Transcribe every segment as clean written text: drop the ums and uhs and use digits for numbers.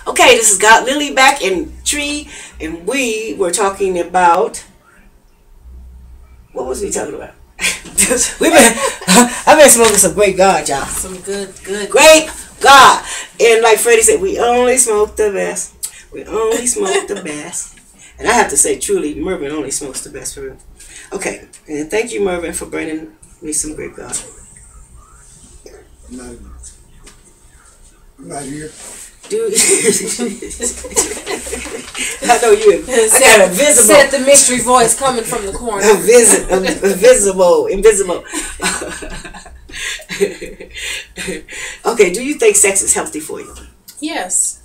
Okay, this is God Lily back in Tree, and we were talking about, what was we talking about? I've been smoking some great God, y'all. Some good. Grape God. And like Freddie said, we only smoke the best. We only smoke the best. And I have to say, truly, Mervin only smokes the best for real. Okay, and thank you, Mervin, for bringing me some grape God. I'm not here. Dude, I know you. I got a visible. Said the mystery voice coming from the corner. Invisible. Okay, do you think sex is healthy for you? Yes.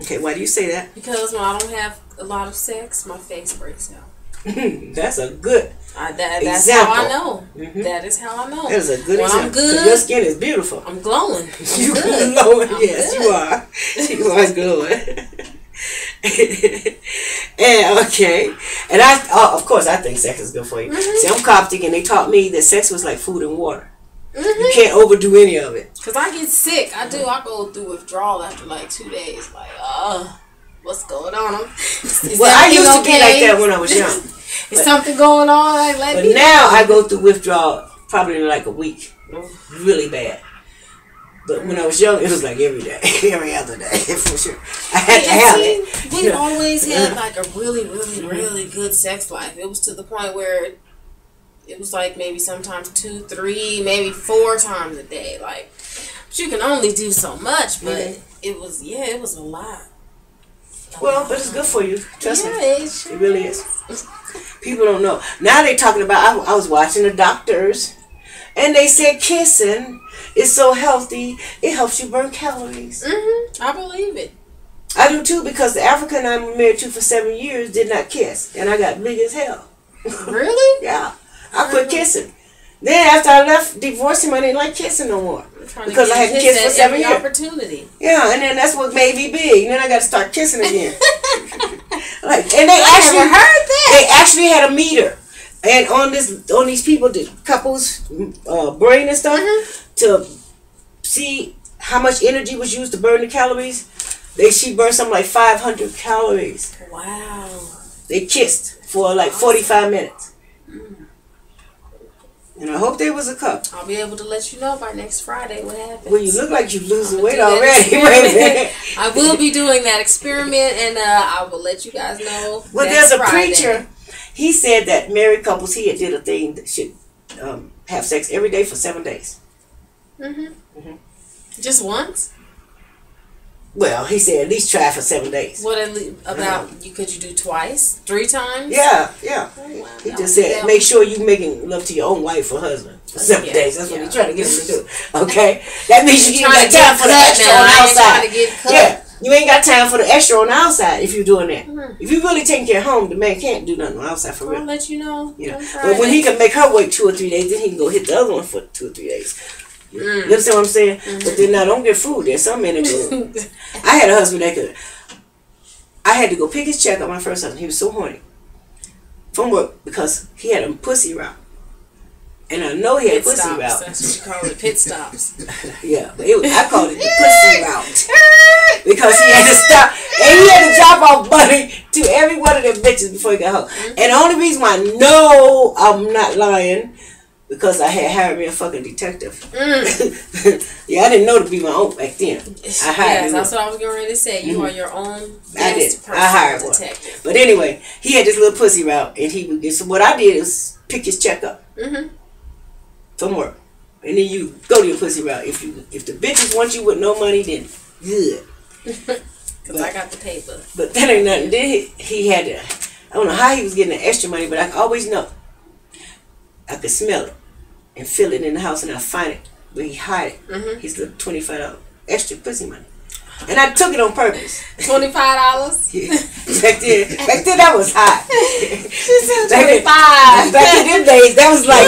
Okay, why do you say that? Because when I don't have a lot of sex, my face breaks out. That's a good that's example. how I know. Mm-hmm. That is how I know. That is a good when example. I'm good, your skin is beautiful. I'm glowing. You glowing? Yes, good. You are. You are glowing. And okay, and of course, I think sex is good for you. Mm-hmm. See, I'm Coptic, and they taught me that sex was like food and water. Mm-hmm. You can't overdo any of it. Cause I get sick. I go through withdrawal after like 2 days. Like, what's going on? I used to be like that when I was young. Is something going on? But now I go through withdrawal probably in like a week. Really bad. But when I was young, it was like every day, every other day, for sure. I had to have it. We always had like a really, really, really good sex life. It was to the point where it was like maybe sometimes 2, 3, maybe 4 times a day. Like, but you can only do so much. But it was a lot. Well, but it's good for you. Trust me. It really is. People don't know. Now they're talking about, I was watching the doctors, and they said kissing is so healthy, it helps you burn calories. Mm-hmm. I believe it. I do too, because the African I'm married to for 7 years did not kiss, and I got big as hell. Really? Yeah. I quit kissing. Then after I left, divorced him, I didn't like kissing no more. Because I hadn't kissed for 7 years. Opportunity. Yeah, and then that's what made me big. And then I got to start kissing again. And they never heard that. They actually had a meter, and on these people, the couples' brain and stuff, to see how much energy was used to burn the calories. She burned something like 500 calories. Wow. They kissed for like 45 minutes. And I hope there was a cup. I'll be able to let you know by next Friday what happens. Well, you look like you're losing weight already. I will be doing that experiment, and I will let you guys know. Well, there's a preacher. He said that married couples, he did a thing that should have sex every day for 7 days. Just once? Well, he said at least try for 7 days. What about you? Could you do twice, 3 times? Yeah. Oh, wow. He just said make sure you making love to your own wife or husband for 7 days. That's what he's trying to get him to do. Okay, that means you ain't got time for the extra on the outside. Yeah, you ain't got time for the extra on the outside if you're doing that. If you really taking care of home, the man can't do nothing on the outside for real. I'll let you know. But when he can make her wait 2 or 3 days, then he can go hit the other one for 2 or 3 days. You understand what I'm saying? But then now don't get food. There's some men that do. I had a husband that could. I had to go pick his check up. My first husband, he was so horny from work because he had a pussy route, and I know he had a pussy route. That's what you call it, pit stops. Yeah, but I called it the pussy route because he had to stop and he had to drop off money to every one of them bitches before he got home. And the only reason why I know I'm not lying. Because I had hired me a fucking detective. Yeah, I didn't know to be my own back then. I hired that's what I was getting ready to say. You are your own best I hired detective. One. But anyway, he had this little pussy route, and he would get. So what I did is pick his check up from work, and then you go to your pussy route. If the bitches want you with no money, then good. Because I got the paper. But that ain't nothing. Then he had to. I don't know how he was getting the extra money, but I always know. I could smell it and feel it in the house, and I find it where he hide it. His little $25 extra pussy money, and I took it on purpose. $25. Yeah. Back then that was hot. She said 25. Back in them days, that was like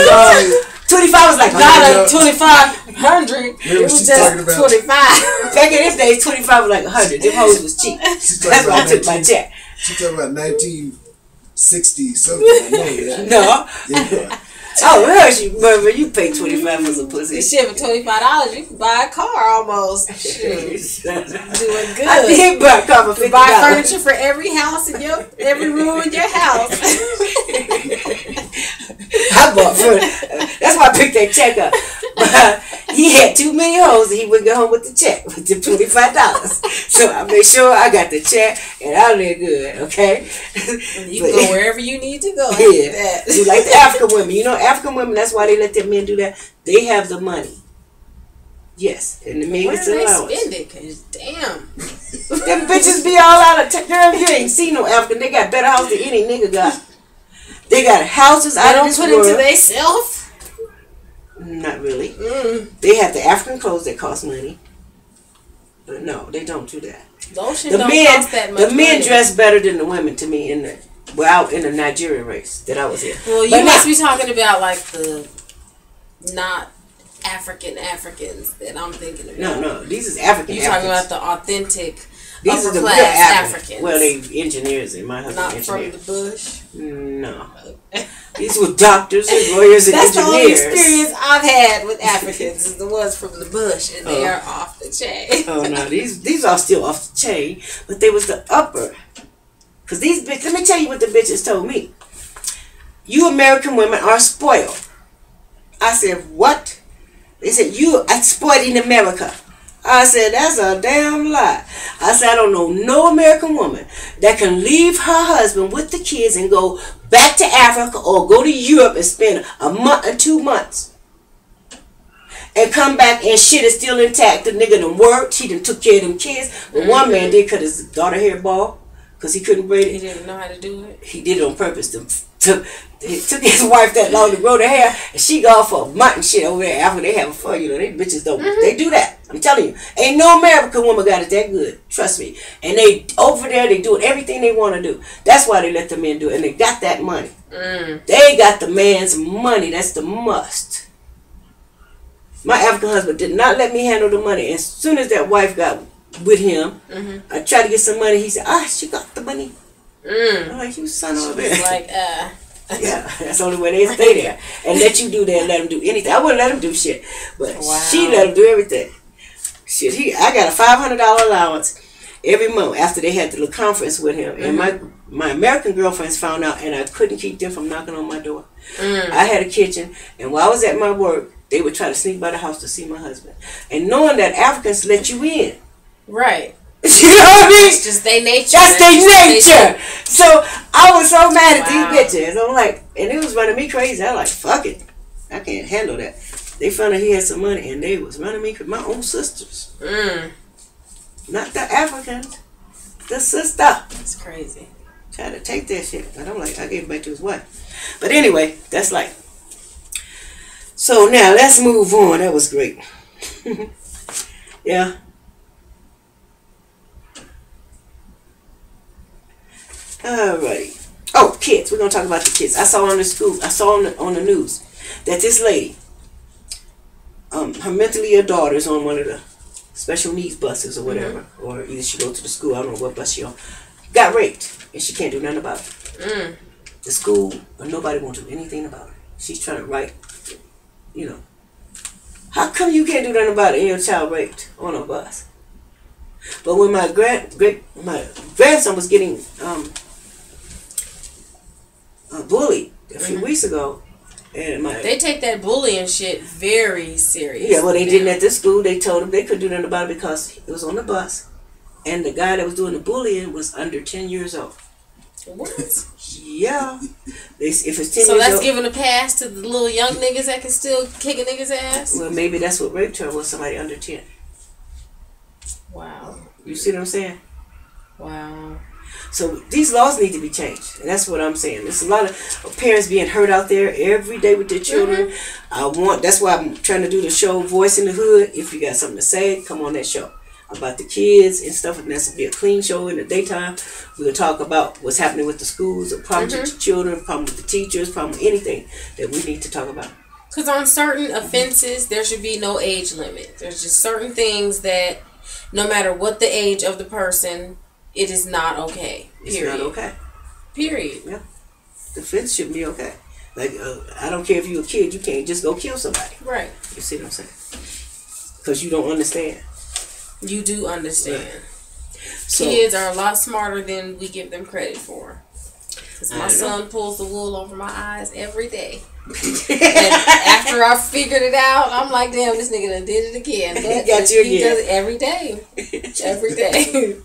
25 was like not 2,500. It was just 25. Back in them days, 25 was like 100. Them hoes was cheap. That's why I took my check. She talking about 1960 something. I know that. No. Yeah. Oh, hush, you mother, you pay $25 for some pussy. Shit, for $25, you can buy a car almost. Shit. Doing good. I did buy a car for $50. Buy furniture for every house in every room in your house. I bought furniture. That's why I picked that check up. But he had too many hoes and he wouldn't go home with the check, with the $25. So I made sure I got the check and I live good, okay? You can go wherever you need to go. Yeah. You like the African women. You know, African women, that's why they let their men do that. They have the money. Yes. And the men Where get do they allowance. spend it? Cause damn. Them bitches be all out of girl, you ain't seen no African. They got better house than any nigga got. They got houses out of this world. They don't put into themselves? Not really. They have the African clothes that cost money. But no, they don't do that. Lotion don't cost that much the men money. dress better than the women to me in the Nigerian race that I was in. Well, you must be talking about like the not Africans that I'm thinking about. No, these is African. You're talking about the authentic these upper are the class Africans. Well, they engineers and my husband not engineer. from the bush. No, these were doctors and lawyers and That's engineers. the only experience I've had with Africans is the ones from the bush, and they are off the chain. Oh no, these are still off the chain, but they was the upper. Cause these bitches, let me tell you what the bitches told me. You American women are spoiled. I said, what? They said, you are spoiled in America. I said, that's a damn lie. I said, I don't know no American woman that can leave her husband with the kids and go back to Africa or go to Europe and spend a month or 2 months and come back and shit is still intact. The nigga done worked. He done took care of them kids. But one man did cut his daughter hair bald because he couldn't braid it. He didn't know how to do it. He did it on purpose. It took his wife that long to grow the hair, and she gone for a month and shit over there after they having fun. You know, they bitches don't. They do that. I'm telling you, ain't no American woman got it that good. Trust me. And they over there, they doing everything they want to do. That's why they let the men do it, and they got that money. They got the man's money. That's the must. My African husband did not let me handle the money. As soon as that wife got with him, I tried to get some money. He said, she got the money. I'm like, you son of a bitch. Like, yeah, that's the only way they stay there. And let you do that and let them do anything. I wouldn't let him do shit. But she let him do everything. Shit, I got a $500 allowance every month after they had the little conference with him. And my American girlfriends found out, and I couldn't keep them from knocking on my door. I had a kitchen, and while I was at my work, they would try to sneak by the house to see my husband. And knowing that Africans let you in. Right. You know what I mean? It's just their nature. That's their nature. So I was so mad at these bitches. I'm like, and it was running me crazy. I was like, fuck it. I can't handle that. They found out he had some money, and they was running me crazy. My own sisters. Not the Africans. The sister. That's crazy. Tried to take that shit. But I'm like, I gave it back to his wife. But anyway, that's like. So now, let's move on. That was great. Yeah. Alrighty. Oh, kids. We're gonna talk about the kids. I saw on the news that this lady, her mentally ill daughter is on one of the special needs buses or whatever, or either she go to the school. I don't know what bus she on. Got raped, and she can't do nothing about it. The school or nobody won't do anything about it. She's trying to write. You know, how come you can't do nothing about it and your child raped on a bus? But when my grandson was getting bullied a few weeks ago, and they take that bullying shit very serious. Yeah, well, they didn't at this school. They told him they couldn't do nothing about it because it was on the bus, and the guy that was doing the bullying was under 10 years old. What? Yeah. If it's 10 so years that's old, giving a pass to the little young niggas that can still kick a nigga's ass? Well, maybe that's what raped her, was somebody under 10. Wow. You see what I'm saying? Wow. So these laws need to be changed. And that's what I'm saying. There's a lot of parents being hurt out there every day with their children. That's why I'm trying to do the show Voice in the Hood. If you got something to say, come on that show. About the kids and stuff, and that's to be a clean show in the daytime. We'll talk about what's happening with the schools, the problems with the children, problem with the teachers, problem with anything that we need to talk about. Because on certain offenses, there should be no age limit. There's just certain things that, no matter what the age of the person, it is not okay. Period. It's not okay. Period. Yeah. The offense shouldn't be okay. Like, I don't care if you're a kid, you can't just go kill somebody. Right. You see what I'm saying? Because you don't understand. You do understand. Right. So, kids are a lot smarter than we give them credit for. Because my son pulls the wool over my eyes every day. And after I figured it out, I'm like, damn, this nigga done did it again. But got you he again. does it every day. Every day.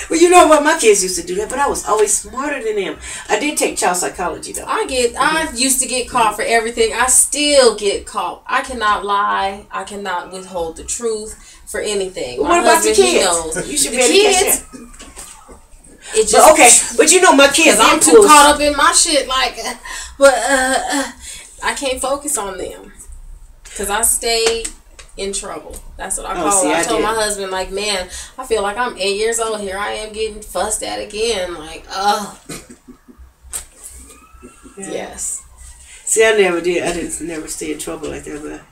Well, you know what? My kids used to do that, but I was always smarter than them. I did take child psychology, though. I used to get caught for everything. I still get caught. I cannot lie. I cannot withhold the truth for anything. Well, what about the kids? You should be able to catch that. It just, but you know my kids. I'm too caught up in my shit. Like, but I can't focus on them because I stay in trouble. That's what I call it. I told my husband, like, man, I feel like I'm 8 years old. Here I am getting fussed at again. Like, yes. See, I never did. I didn't never stay in trouble like that, but.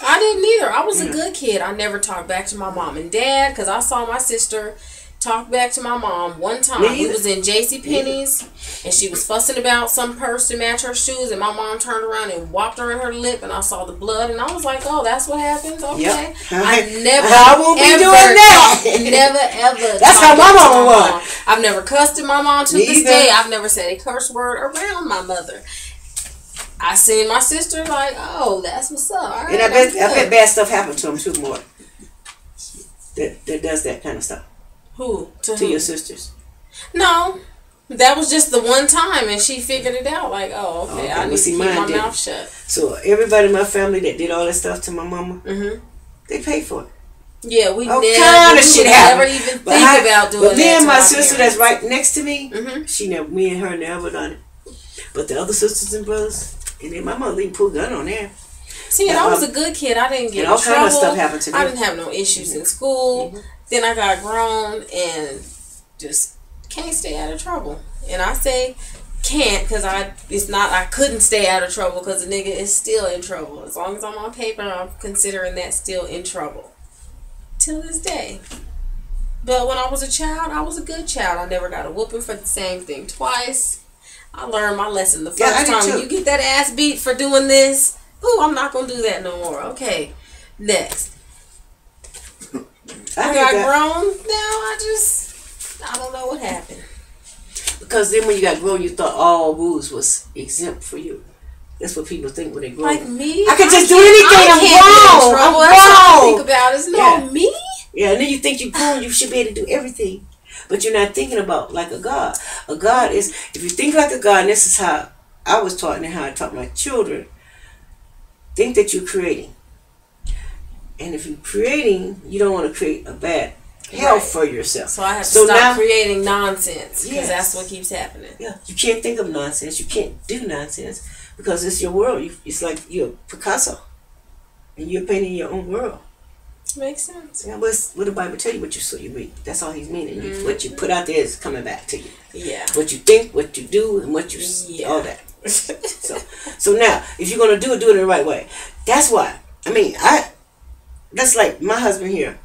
I didn't either. I was a good kid. I never talked back to my mom and dad because I saw my sister talk back to my mom one time. We was in JCPenney's and she was fussing about some purse to match her shoes, and my mom turned around and whopped her in her lip, and I saw the blood, and I was like, oh, that's what happens? Okay. Yep. I won't be doing that. Never ever. That's how my mama was. I've never cussed at my mom to this day. I've never said a curse word around my mother. I seen my sister like, oh, that's what's up. All right, and I bet bad stuff happened to him too, more. That does that kind of stuff. Who? To your sisters? No. That was just the one time, and she figured it out. Like, oh, okay, I need to keep my mouth shut. So everybody in my family that did all that stuff to my mama, they paid for it. Yeah, we never even think about doing that. But me and my sister that's right next to me, me and her never done it. But the other sisters and brothers, and then my mother even put a gun on there. See, and I was a good kid. I didn't get in trouble. All kind of stuff happened to me. I didn't have no issues in school. Then I got grown and just can't stay out of trouble. And I say can't because I couldn't stay out of trouble because the nigga is still in trouble. As long as I'm on paper, I'm considering that still in trouble. Till this day. But when I was a child, I was a good child. I never got a whooping for the same thing twice. I learned my lesson the first time. You get that ass beat for doing this. Ooh, I'm not going to do that no more. Okay, next. I got grown. Now I don't know what happened. Because then when you got grown, you thought all rules was exempt for you. That's what people think when they grow. Like me? I can just do anything. I'm grown. I'm grown. That's all I think about is me. Yeah, and then you think you're grown, you should be able to do everything. But you're not thinking about like a God. A God is, if you think like a God, and this is how I was taught and how I taught my children, think that you're creating. And if you're creating, you don't want to create a bad hell for yourself. So I have to stop creating nonsense because that's what keeps happening. Yeah, you can't think of nonsense. You can't do nonsense because it's your world. It's like you're Picasso and you're painting your own world. Makes sense. Yeah, what the Bible tell you what you sow, you reap. That's all He's meaning. What you put out there is coming back to you. Yeah. What you think, what you do, and what you all that. So now, if you're gonna do it in the right way. That's why. I mean, that's like my husband here.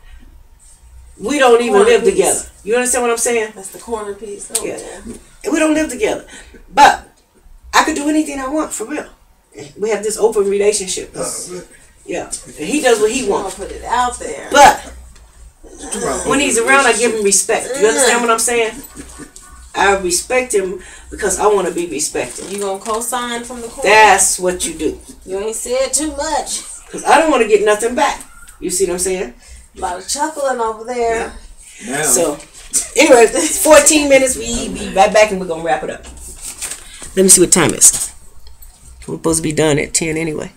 We don't even live together. You understand what I'm saying? That's the corner piece. Oh, yeah. We don't live together. But I could do anything I want, for real. We have this open relationship. Yeah. And he does what he wants. Put it out there. But when he's around, I give him respect. You understand what I'm saying? I respect him because I want to be respected. You gonna co-sign from the corner? That's what you do. You ain't said too much. Because I don't want to get nothing back. You see what I'm saying? A lot of chuckling over there. Yeah. So, anyway, 14 minutes. We be right back and we're going to wrap it up. Let me see what time it is. We're supposed to be done at 10 anyway.